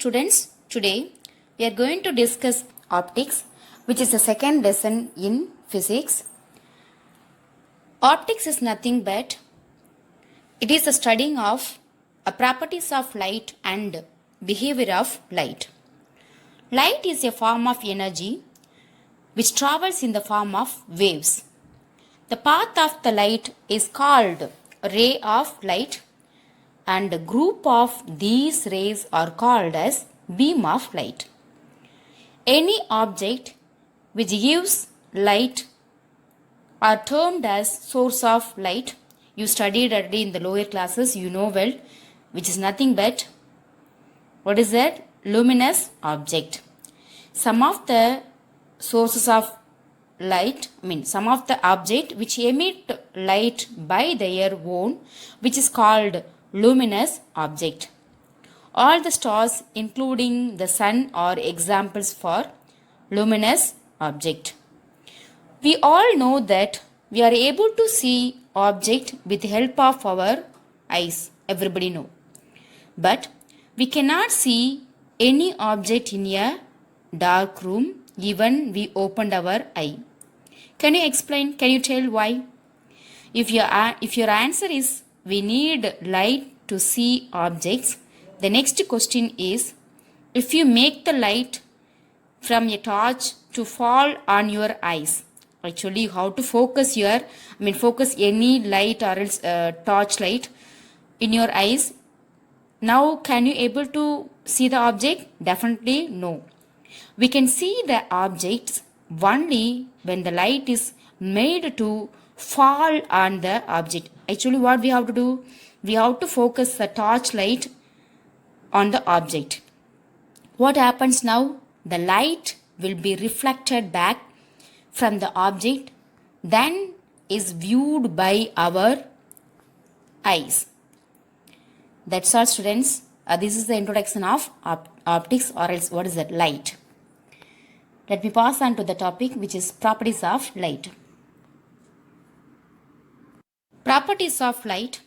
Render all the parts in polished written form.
Students, today we are going to discuss optics, which is the second lesson in physics. Optics is nothing but it is the studying of properties of light and behavior of light. Light is a form of energy which travels in the form of waves. The path of the light is called ray of light, and a group of these rays are called as beam of light. Any object which gives light are termed as source of light. You studied already in the lower classes, you know well, which is nothing but, what is that? Luminous object. Some of the sources of light, some of the object which emit light by their own, which is called luminous object. All the stars, including the sun, are examples for luminous object. We all know that we are able to see object with the help of our eyes. Everybody know. But we cannot see any object in a dark room even we opened our eye. Can you explain? Can you tell why? If your answer is we need light to see objects, the next question is, if you make the light from a torch to fall on your eyes, actually how to focus focus any light or else torch light in your eyes. Now can you able to see the object? Definitely no. We can see the objects only when the light is made to fall on the object. Actually what we have to do? We have to focus the torch light on the object. What happens now? The light will be reflected back from the object, then is viewed by our eyes. That's all, students. This is the introduction of optics, or else what is that? Light. Let me pass on to the topic, which is properties of light. Properties of light.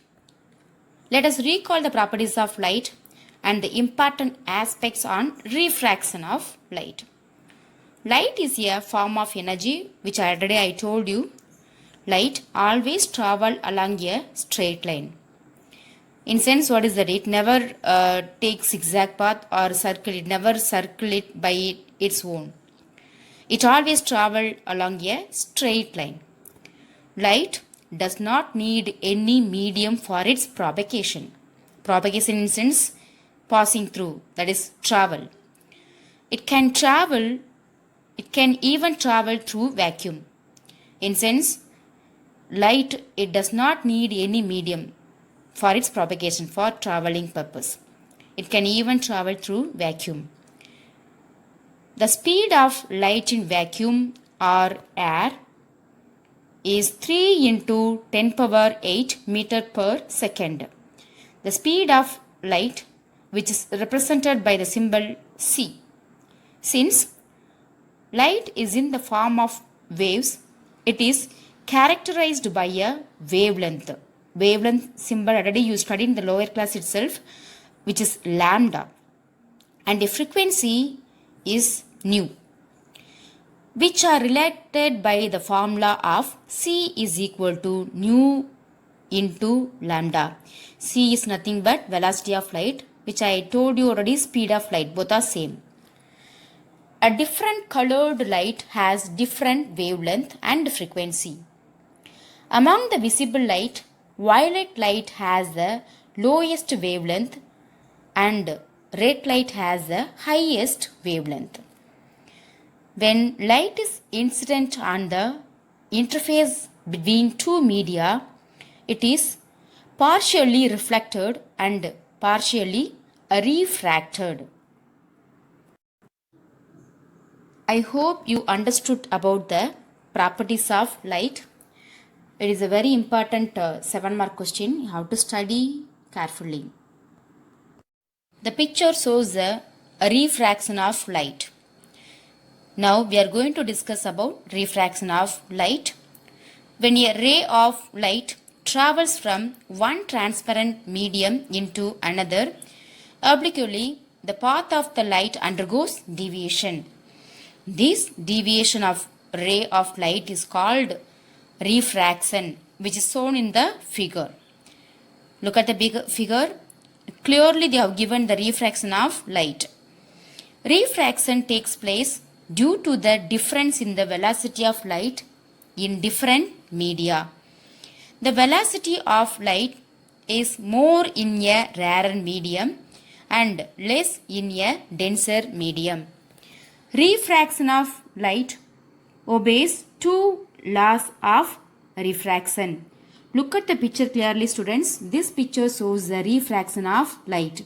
Let us recall the properties of light and the important aspects on refraction of light. Light is a form of energy which already I told you. Light always travel along a straight line. In sense, what is that? It never takes zigzag path or circle. It never circle it by its own. It always travel along a straight line. Light does not need any medium for its propagation. Propagation in sense, passing through, that is travel. It can even travel through vacuum. In sense, light, it does not need any medium for its propagation, for traveling purpose. It can even travel through vacuum. The speed of light in vacuum or air is 3 into 10 power 8 meter per second. The speed of light, which is represented by the symbol c. Since light is in the form of waves, it is characterized by a wavelength. Wavelength symbol already you studied in the lower class itself, which is lambda. And the frequency is nu, which are related by the formula of c is equal to nu into lambda. C is nothing but velocity of light, which I told you already, speed of light, both are same. A different colored light has different wavelength and frequency. Among the visible light, violet light has the lowest wavelength and red light has the highest wavelength. When light is incident on the interface between two media, it is partially reflected and partially refracted. I hope you understood about the properties of light. It is a very important 7-mark question. You have to study carefully. The picture shows the refraction of light. Now we are going to discuss about refraction of light. When a ray of light travels from one transparent medium into another, obliquely the path of the light undergoes deviation. This deviation of ray of light is called refraction, which is shown in the figure. Look at the big figure. Clearly they have given the refraction of light. Refraction takes place due to the difference in the velocity of light in different media. The velocity of light is more in a rarer medium and less in a denser medium. Refraction of light obeys two laws of refraction. Look at the picture clearly, students. This picture shows the refraction of light.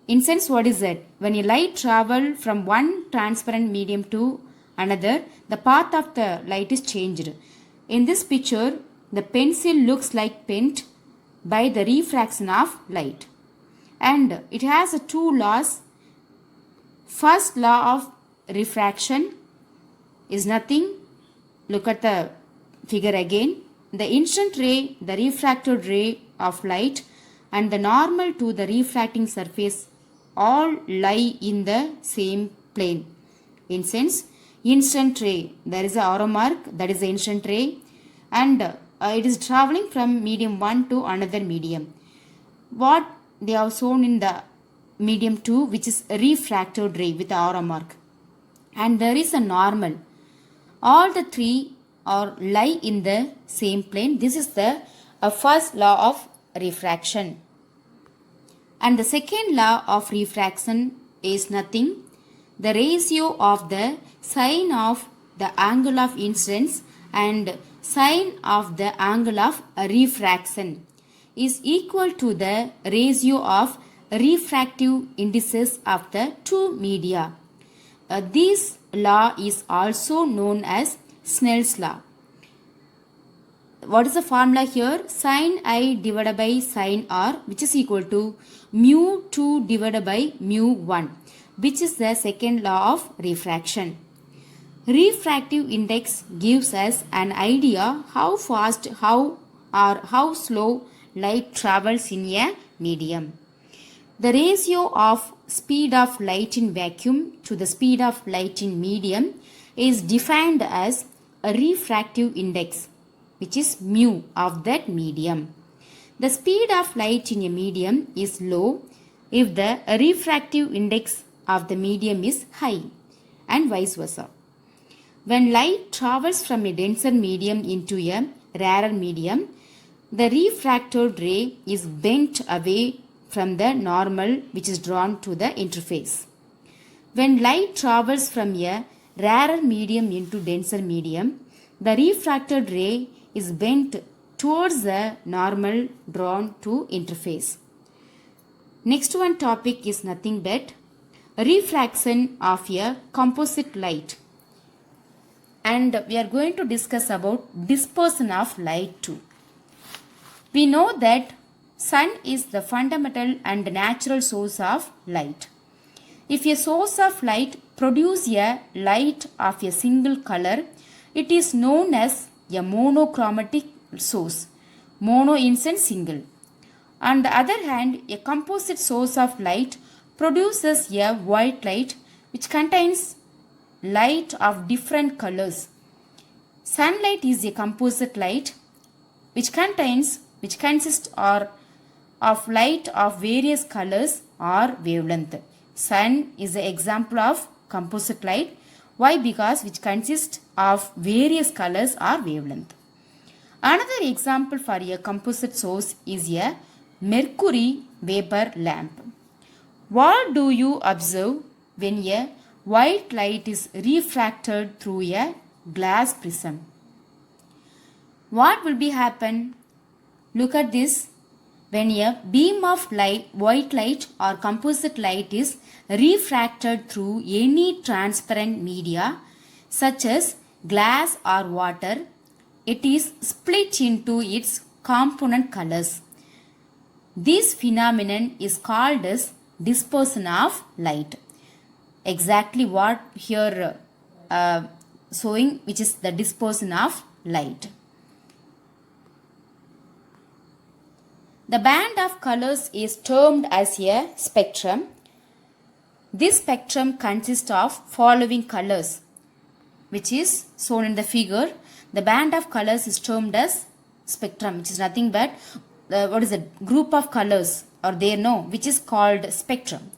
In sense, what is that? When a light travels from one transparent medium to another, the path of the light is changed. In this picture, the pencil looks like bent by the refraction of light. And it has two laws. First law of refraction is nothing. Look at the figure again. The incident ray, the refracted ray of light, and the normal to the refracting surface all lie in the same plane. In sense, instant ray, there is a arrow mark, that is the instant ray, and it is traveling from medium 1 to another medium. What they have shown in the medium 2, which is a refracted ray with the arrow mark, and there is a normal. All the three are lie in the same plane. This is the first law of refraction. And the second law of refraction is nothing. The ratio of the sine of the angle of incidence and sine of the angle of refraction is equal to the ratio of refractive indices of the two media. This law is also known as Snell's law. What is the formula here? Sin I divided by sin R, which is equal to mu 2 divided by mu 1, which is the second law of refraction. Refractive index gives us an idea how fast, how slow light travels in a medium. The ratio of speed of light in vacuum to the speed of light in medium is defined as a refractive index, which is mu of that medium. The speed of light in a medium is low if the refractive index of the medium is high, and vice versa. When light travels from a denser medium into a rarer medium, the refracted ray is bent away from the normal, which is drawn to the interface. When light travels from a rarer medium into denser medium, the refracted ray is bent towards the normal drawn to interface. Next one topic is nothing but refraction of a composite light. And we are going to discuss about dispersion of light too. We know that sun is the fundamental and natural source of light. If a source of light produces a light of a single color, it is known as a monochromatic source. Mono in sense single. On the other hand, a composite source of light produces a white light which contains light of different colors. Sunlight is a composite light which consists of light of various colors or wavelength. Sun is an example of composite light. Why? Because which consists of various colors or wavelength. Another example for a composite source is a mercury vapor lamp. What do you observe when a white light is refracted through a glass prism? What will be happen? Look at this. When a beam of white light or composite light is refracted through any transparent media such as glass or water, it is split into its component colors. This phenomenon is called as dispersion of light. Exactly what here showing, which is the dispersion of light. The band of colors is termed as a spectrum. This spectrum consists of following colors, which is shown in the figure. The band of colors is termed as spectrum, which is nothing but what is a group of colors or there no, which is called spectrum.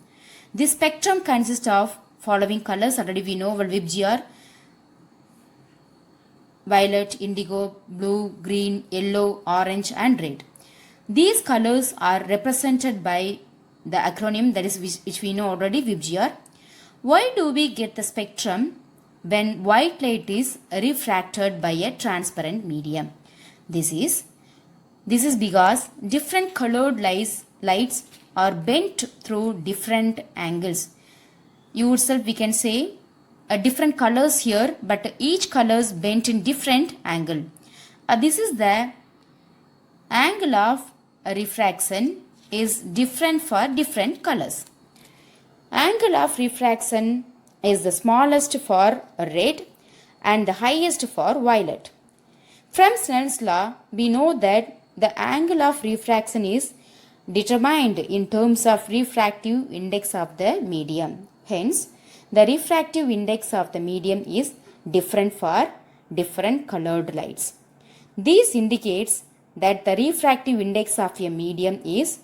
This spectrum consists of following colors. Already we know what VIBGYOR are: violet, indigo, blue, green, yellow, orange and red. These colors are represented by the acronym that is which we know already, VIBGYOR. Why do we get the spectrum when white light is refracted by a transparent medium? This is because different colored lights are bent through different angles. Yourself we can say different colors here, but each color is bent in different angle. This is the angle of refraction is different for different colors. Angle of refraction is the smallest for red and the highest for violet. From Snell's law, we know that the angle of refraction is determined in terms of refractive index of the medium. Hence, the refractive index of the medium is different for different colored lights. This indicates that the refractive index of a medium is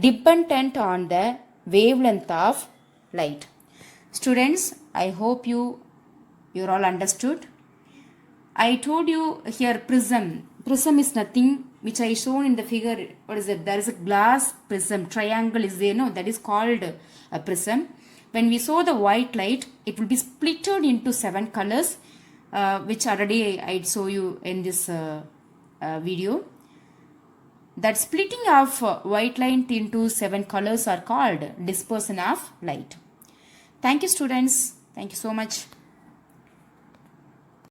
dependent on the wavelength of light. Students, I hope you're all understood. I told you here prism. Prism is nothing which I shown in the figure. What is it? There is a glass prism. Triangle is there. No, that is called a prism. When we saw the white light, it will be splitted into 7 colors, which already I show you in this video. That splitting of white light into 7 colors are called dispersion of light. Thank you, students. Thank you so much.